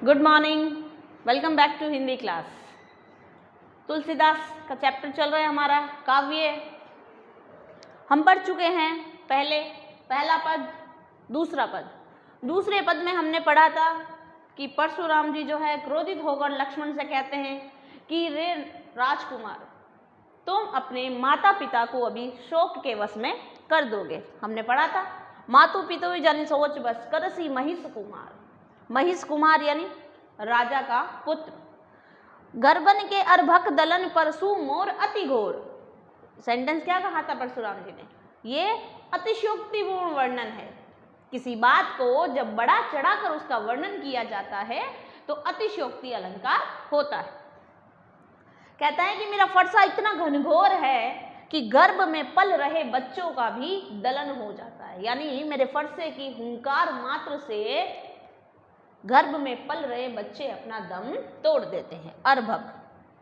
Good morning, welcome back to Hindi class. Tulsidas का chapter चल रहा है हमारा काव्य। हम पढ़ चुके हैं पहला पद, दूसरा पद। दूसरे पद में हमने पढ़ा था कि परशुराम जी जो है क्रोधित होकर लक्ष्मण से कहते हैं कि रे राजकुमार, तुम अपने माता पिता को अभी शोक के वश में कर दोगे। हमने पढ़ा था मातु पितो जानी सोच बस करसी महिष कुमार। महिष कुमार यानी राजा का पुत्र। गर्भन के अर्भक दलन परशु मोर अति घोर। सेंटेंस क्या कहा था परशुराम जी ने? ये अतिशयोक्तिपूर्ण वर्णन है। किसी बात को जब बड़ा चढ़ाकर उसका वर्णन किया जाता है तो अतिशयोक्ति अलंकार होता है। कहता है कि मेरा फरसा इतना घनघोर है कि गर्भ में पल रहे बच्चों का भी दलन हो जाता है। यानी मेरे फरसे की हुंकार मात्र से गर्भ में पल रहे बच्चे अपना दम तोड़ देते हैं। अर्भक,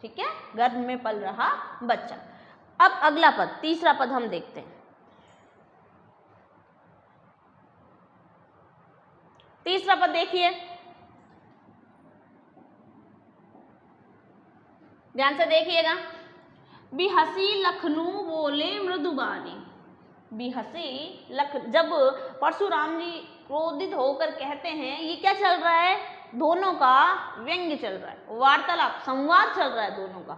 ठीक है, गर्भ में पल रहा बच्चा। अब अगला पद, तीसरा पद हम देखते हैं। तीसरा पद देखिए, ध्यान से देखिएगा। बिहसी लखनू बोले मृदुबानी। बिहसी जब परशुराम जी क्रोधित होकर कहते हैं, ये क्या चल रहा है? दोनों का व्यंग्य चल रहा है, वार्तालाप, संवाद चल रहा है दोनों का।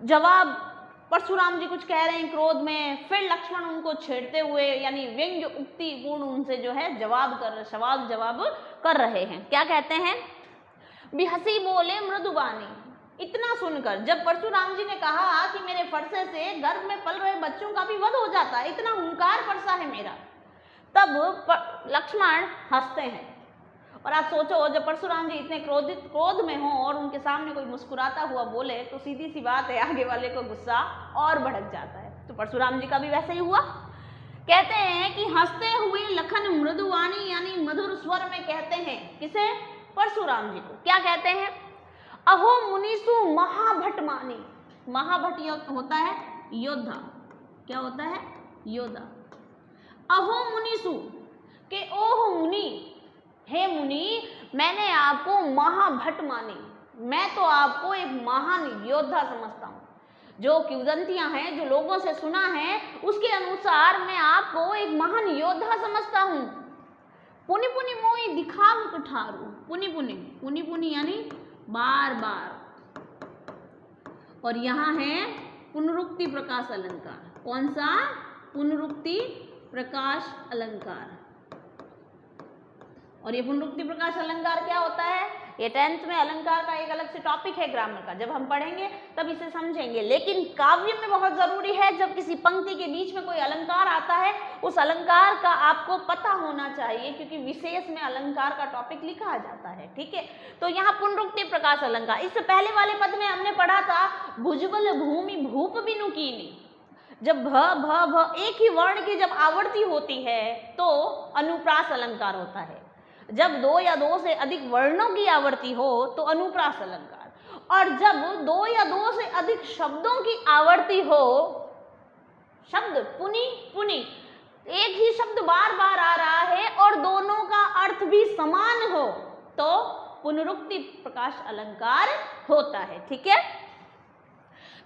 जवाब परशुराम जी कुछ कह रहे हैं क्रोध में, फिर लक्ष्मण उनको छेड़ते हुए यानी व्यंग्य उक्ति पूर्ण उनसे जो है सवाल जवाब कर रहे हैं। क्या कहते हैं? बिहसी बोले मृदुबानी। इतना सुनकर जब परशुराम जी ने कहा कि मेरे फरसे से गर्भ में पल रहे बच्चों का भी वध हो जाता है, इतना हुंकार फरसा है मेरा, तब लक्ष्मण हंसते हैं। और आप सोचो, जब परशुराम जी इतने क्रोध में हो और उनके सामने कोई मुस्कुराता हुआ बोले तो सीधी सी बात है, आगे वाले को गुस्सा और भड़क जाता है। तो परशुराम जी का भी वैसे ही हुआ। कहते हैं कि हंसते हुए लखन मृदुवानी यानी मधुर स्वर में कहते हैं। किसे? परशुराम जी को। क्या कहते हैं? अहो मुनीसु महाभटमानी। महाभट होता है योद्धा। क्या होता है? योद्धा। अहो मुनीसु के ओह मुनि, हे मुनि, मैंने आपको महाभट मानी। मैं तो आपको एक महान योद्धा समझता हूँ। जो किंवदंतियां हैं, जो लोगों से सुना है, उसके अनुसार मैं आपको एक महान योद्धा समझता हूँ। पुनि पुनि मोई दिखाव कुठारू। पुनि पुनि, पुनि पुनि यानी बार बार। और यहाँ है पुनरुक्ति प्रकाश अलंकार। कौन सा? पुनरुक्ति प्रकाश अलंकार। और ये पुनरुक्ति प्रकाश अलंकार क्या होता है? ये 10th में अलंकार का एक अलग से टॉपिक है ग्रामर का। जब हम पढ़ेंगे तब इसे समझेंगे। लेकिन काव्य में बहुत जरूरी है, जब किसी पंक्ति के बीच में कोई अलंकार आता है, उस अलंकार का आपको पता होना चाहिए, क्योंकि विशेष में अलंकार का टॉपिक लिखा जाता है। ठीक है, तो यहाँ पुनरुक्ति प्रकाश अलंकार। इससे पहले वाले पद में हमने पढ़ा था भुजबल भूमि भूप बिनु कीनी। जब भ एक ही वर्ण की जब आवर्ती होती है तो अनुप्रास अलंकार होता है। जब 2 या 2 से अधिक वर्णों की आवर्ती हो तो अनुप्रास अलंकार, और जब 2 या 2 से अधिक शब्दों की आवर्ती हो, शब्द पुनि पुनि, एक ही शब्द बार बार आ रहा है और दोनों का अर्थ भी समान हो, तो पुनरुक्ति प्रकाश अलंकार होता है। ठीक है,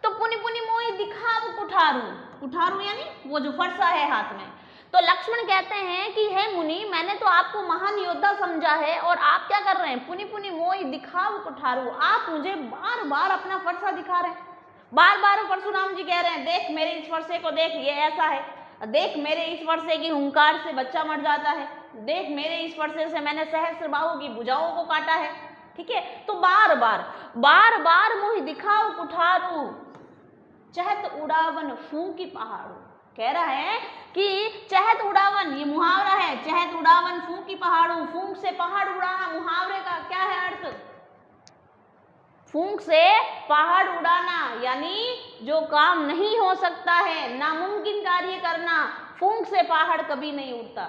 तो पुनि पुनि मोहि दिखाव कुठारू। कुठारू यानी वो जो फरसा है हाथ में। तो लक्ष्मण कहते हैं कि हे मुनि, मैंने तो आपको महान योद्धा समझा है और आप क्या कर रहे हैं? पुनि पुनि मोहि दिखाव कुठारू। आप मुझे बार बार अपना फरसा दिखा रहे हैं। बार बार परशुराम जी कह रहे हैं, देख मेरे इस फरसे को, देख ये ऐसा है, देख मेरे इस फरसे की हुंकार से बच्चा मर जाता है, देख मेरे इस फरसे से मैंने सहस्त्र बाहु की भुजाओं को काटा है। ठीक है, तो बार बार मोहि दिखाव कुठारू, चहत उड़ावन फूंकी पहाड़ू। कह रहा है कि चहत उड़ावन, ये मुहावरा है, चहत उड़ावन फूंकी पहाड़ू। फूंक से पहाड़ उड़ाना, मुहावरे का क्या है अर्थ? फूंक से पहाड़ उड़ाना, यानी जो काम नहीं हो सकता है, नामुमकिन कार्य करना, फूंक से पहाड़ कभी नहीं उड़ता।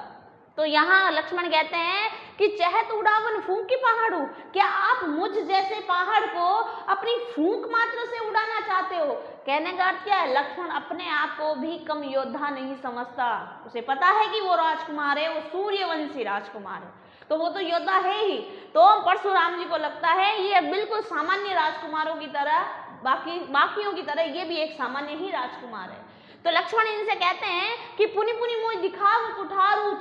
तो यहाँ लक्ष्मण कहते हैं कि चहत उड़ावन फूंकी पहाड़ू, क्या आप मुझ जैसे पहाड़ को अपनी फूंक मात्र से उड़ाना चाहते हो? कहने का अर्थ क्या है? लक्ष्मण अपने आप को भी कम योद्धा नहीं समझता। उसे पता है कि वो राजकुमार है, वो सूर्यवंशी राजकुमार है। तो वो तो योद्धा है ही। तो परशुराम जी को लगता है ये बिल्कुल सामान्य राजकुमारों की तरह, बाकियों की तरह ये भी एक सामान्य ही राजकुमार है। तो लक्ष्मण इनसे कहते हैं कि पुनि पुनि मोहि दिखाव कुठारू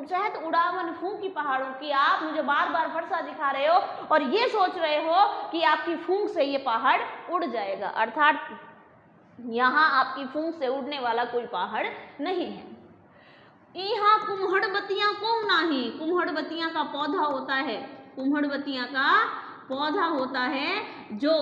चहत उड़ावन फूंकी पहाड़ों की। आप मुझे बार बार फरसा दिखा रहे हो और ये सोच रहे हो कि आपकी फूंक से ये पहाड़ उड़ जाएगा, अर्थात यहाँ आपकी फूंक से उड़ने वाला कोई पहाड़ नहीं है। यहाँ कुम्हड़बतियाँ को नाही, कुम्हड़बतियाँ का पौधा होता है, कुम्हड़बतियाँ का पौधा होता है जो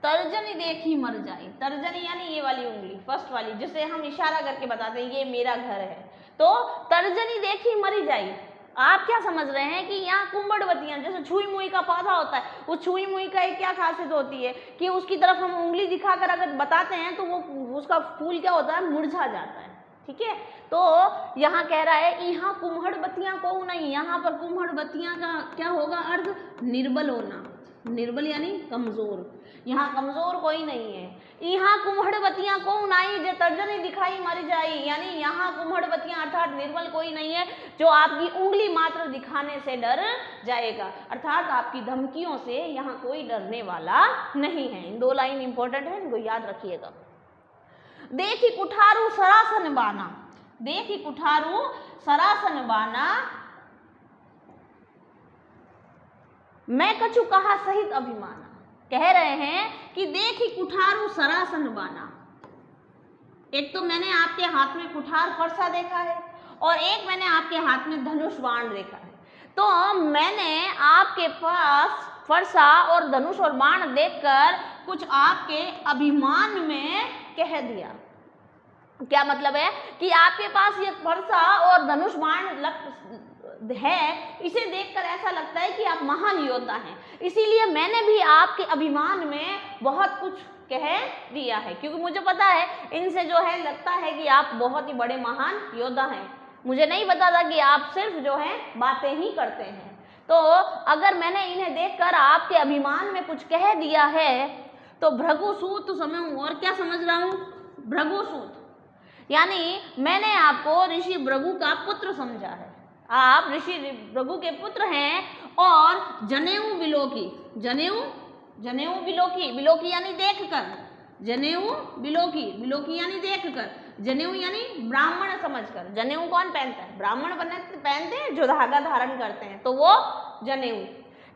तर्जनी देखी मर जाए। तर्जनी यानी ये वाली उंगली, फर्स्ट वाली, जिसे हम इशारा करके बताते हैं ये मेरा घर है, तो तर्जनी देखी मरी जाए। आप क्या समझ रहे हैं कि यहाँ कुम्हड़बतियाँ, जैसे छुई मुई का पौधा होता है, उस छुई मुई का एक क्या खासियत होती है कि उसकी तरफ हम उंगली दिखाकर अगर बताते हैं तो वो उसका फूल क्या होता है, मुरझा जाता है। ठीक है, तो यहाँ कह रहा है यहाँ कुम्हड़बतियाँ को नहीं, यहाँ पर कुम्हड़बतियाँ का क्या होगा अर्थ, निर्बल होना, निर्बल यानी कमजोर, यहाँ कमजोर कोई नहीं है। यहाँ कुम्हड़बतियाँ को नाई जे तर्जनी दिखाई मर जाई, यानी यहाँ कुम्हड़बतियाँ अर्थात निर्बल कोई नहीं है जो आपकी उंगली मात्र दिखाने से डर जाएगा, अर्थात आपकी धमकियों से यहाँ कोई डरने वाला नहीं है। इन दो लाइन इंपॉर्टेंट है, इनको याद रखिएगा। देखी कुठारू सरासन बाना, देखी कुठारू सरासन बाना, मैं कछु कहा सहित अभिमाना। कह रहे हैं कि देखी कुठारू सरासन बाना, एक तो मैंने आपके हाथ में कुठार फरसा देखा है और एक मैंने आपके हाथ में धनुष बाण देखा है, तो मैंने आपके पास फरसा और धनुष और बाण देखकर कुछ आपके अभिमान में कह दिया। क्या मतलब है कि आपके पास ये फरसा और धनुष बाण है, इसे देखकर ऐसा लगता है कि आप महान योद्धा हैं, इसीलिए मैंने भी आपके अभिमान में बहुत कुछ कह दिया है, क्योंकि मुझे पता है इनसे जो है लगता है कि आप बहुत ही बड़े महान योद्धा हैं। मुझे नहीं पता था कि आप सिर्फ जो है बातें ही करते हैं। तो अगर मैंने इन्हें देखकर आपके अभिमान में कुछ कह दिया है तो भृगुसूत समझूं, और क्या समझ रहा हूँ, भृगुसूत यानी मैंने आपको ऋषि भृगु का पुत्र समझा है, आप ऋषि भृगु के पुत्र हैं। और जनेऊ बिलोकी, जनेऊ बिलोकी, बिलोकी यानी देखकर, जनेऊ बिलोकी, बिलोकी यानी देखकर, जनेऊ यानी ब्राह्मण समझकर। जनेऊ कौन पहनता है, ब्राह्मण पहनते हैं जो धागा धारण करते हैं, तो वो जनेऊ।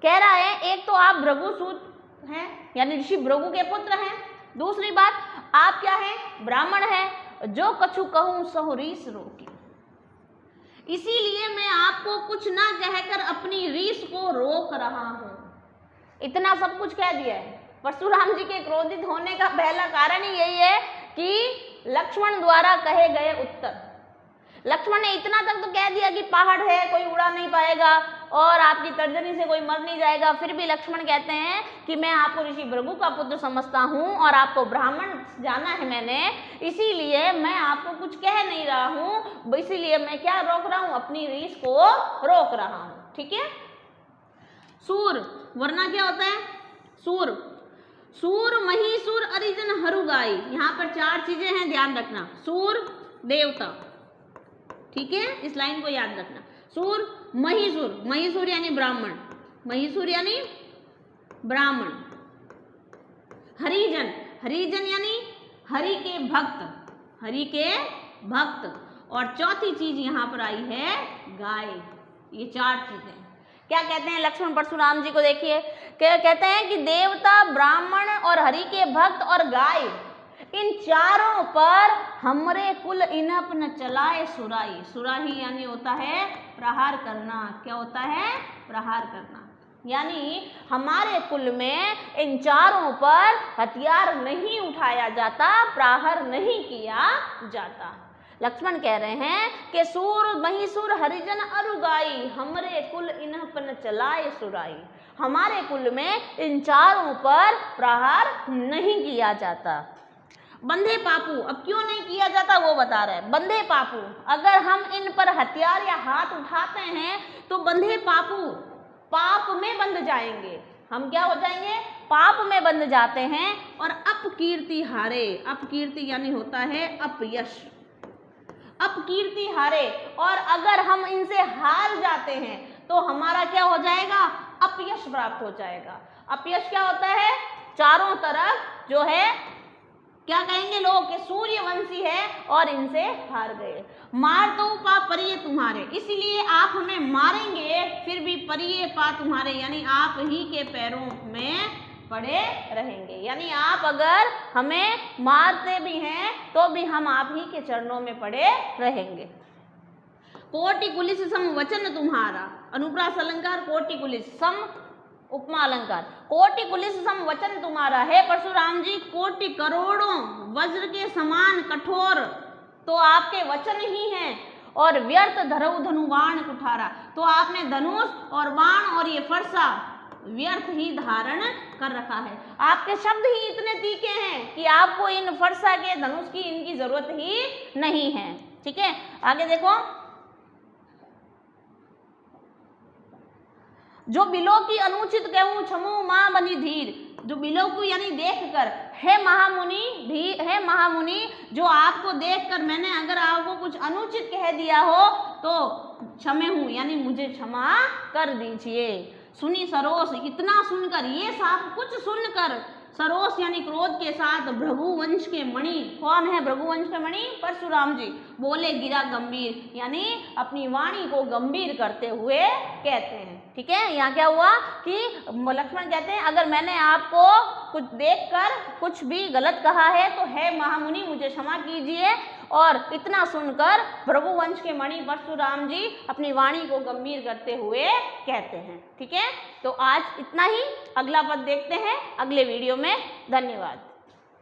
कह रहा है एक तो आप भृगुसूत हैं यानी ऋषि भृगु के पुत्र हैं, दूसरी बात आप क्या हैं, ब्राह्मण हैं, जो कछु कहूँ सहो रीस रोकी, इसीलिए मैं आपको कुछ ना कहकर अपनी रीस को रोक रहा हूं। इतना सब कुछ कह दिया है। परशुराम जी के क्रोधित होने का पहला कारण ही यही है कि लक्ष्मण द्वारा कहे गए उत्तर। लक्ष्मण ने इतना तक तो कह दिया कि पहाड़ है, कोई उड़ा नहीं पाएगा और आपकी तर्जनी से कोई मर नहीं जाएगा, फिर भी लक्ष्मण कहते हैं कि मैं आपको ऋषि भृगु का पुत्र समझता हूँ और आपको ब्राह्मण जाना है मैंने, इसीलिए मैं आपको कुछ कह नहीं रहा हूँ, इसीलिए मैं क्या रोक रहा हूँ, अपनी रीस को रोक रहा हूँ। ठीक है, सूर वरना क्या होता है, सूर, सूर महिसूर अरिजन हरुगाई, यहाँ पर चार चीजें हैं, ध्यान रखना। सूर देवता, ठीक है, इस लाइन को याद रखना। सूर महिसूर, महिसूर यानी ब्राह्मण, महिसूर यानी ब्राह्मण। हरिजन, हरिजन यानी हरि के भक्त, हरि के भक्त। और चौथी चीज यहाँ पर आई है गाय। ये चार चीजें क्या कहते हैं लक्ष्मण परशुराम जी को, देखिए क्या कहते हैं कि देवता, ब्राह्मण और हरि के भक्त और गाय, इन चारों पर हमरे कुल इनप न चलाए सुराई। सुराही यानी होता है प्रहार करना। क्या होता है, प्रहार करना, यानी हमारे कुल में इन चारों पर हथियार नहीं उठाया जाता, प्रहार नहीं किया जाता। लक्ष्मण कह रहे हैं कि सूर महिसूर हरिजन अरुगाई, हमरे कुल इनप न चलाए सुराई, हमारे कुल में इन चारों पर प्रहार नहीं किया जाता। बंधे पापू, अब क्यों नहीं किया जाता वो बता रहे हैं। बंधे पापू, अगर हम इन पर हथियार या हाथ उठाते हैं तो बंधे पापू पाप में बंध जाएंगे। हम क्या हो जाएंगे, पाप में बंध जाते हैं। और अपकीर्ति हारे, अपकीर्ति यानी होता है अपयश, अपकीर्ति हारे। और अगर हम इनसे हार जाते हैं तो हमारा क्या हो जाएगा, अपयश प्राप्त हो जाएगा। अपयश क्या होता है, चारों तरफ जो है क्या कहेंगे लोग कि सूर्यवंशी है और इनसे हार गए। मार दो पा परिये तुम्हारे, इसलिए आप हमें मारेंगे फिर भी परिये पा तुम्हारे, यानी आप ही के पैरों में पड़े रहेंगे। यानी आप अगर हमें मारते भी हैं तो भी हम आप ही के चरणों में पड़े रहेंगे। कोटि कुलिस सम वचन तुम्हारा, अनुप्रास अलंकार कोटि कुलिस सम उपमा अलंकार। कोटि कुलिस सम वचन तुम्हारा है परशुराम जी, कोटि करोड़ों वज्र के समान कठोर तो आपके वचन ही हैं, और व्यर्थ धरऊ धनुबाण कुठारा, तो आपने धनुष और बाण और ये फरसा व्यर्थ ही धारण कर रखा है। आपके शब्द ही इतने तीखे हैं कि आपको इन फरसा के धनुष की इनकी जरूरत ही नहीं है। ठीक है, आगे देखो, जो बिलो की अनुचित कहूँ क्षमो माँ बनी धीर, जो बिलो को यानी देखकर, हे महामुनि जो आपको देखकर मैंने अगर आपको कुछ अनुचित कह दिया हो तो क्षमे हूँ, यानी मुझे क्षमा कर दीजिए। सुनी सरोस, इतना सुनकर, ये सब कुछ सुनकर, सरोस यानी क्रोध के साथ, भृगुवंश के मणि, कौन है भृगुवंश के मणि, परशुराम जी, बोले गिरा गंभीर, यानी अपनी वाणी को गंभीर करते हुए कहते हैं। ठीक है, यहाँ क्या हुआ कि लक्ष्मण कहते हैं अगर मैंने आपको कुछ देखकर कुछ भी गलत कहा है तो हे महामुनि मुझे क्षमा कीजिए, और इतना सुनकर भृगुवंश के मणि परशुराम जी अपनी वाणी को गंभीर करते हुए कहते हैं। ठीक है, तो आज इतना ही, अगला पद देखते हैं अगले वीडियो में। धन्यवाद।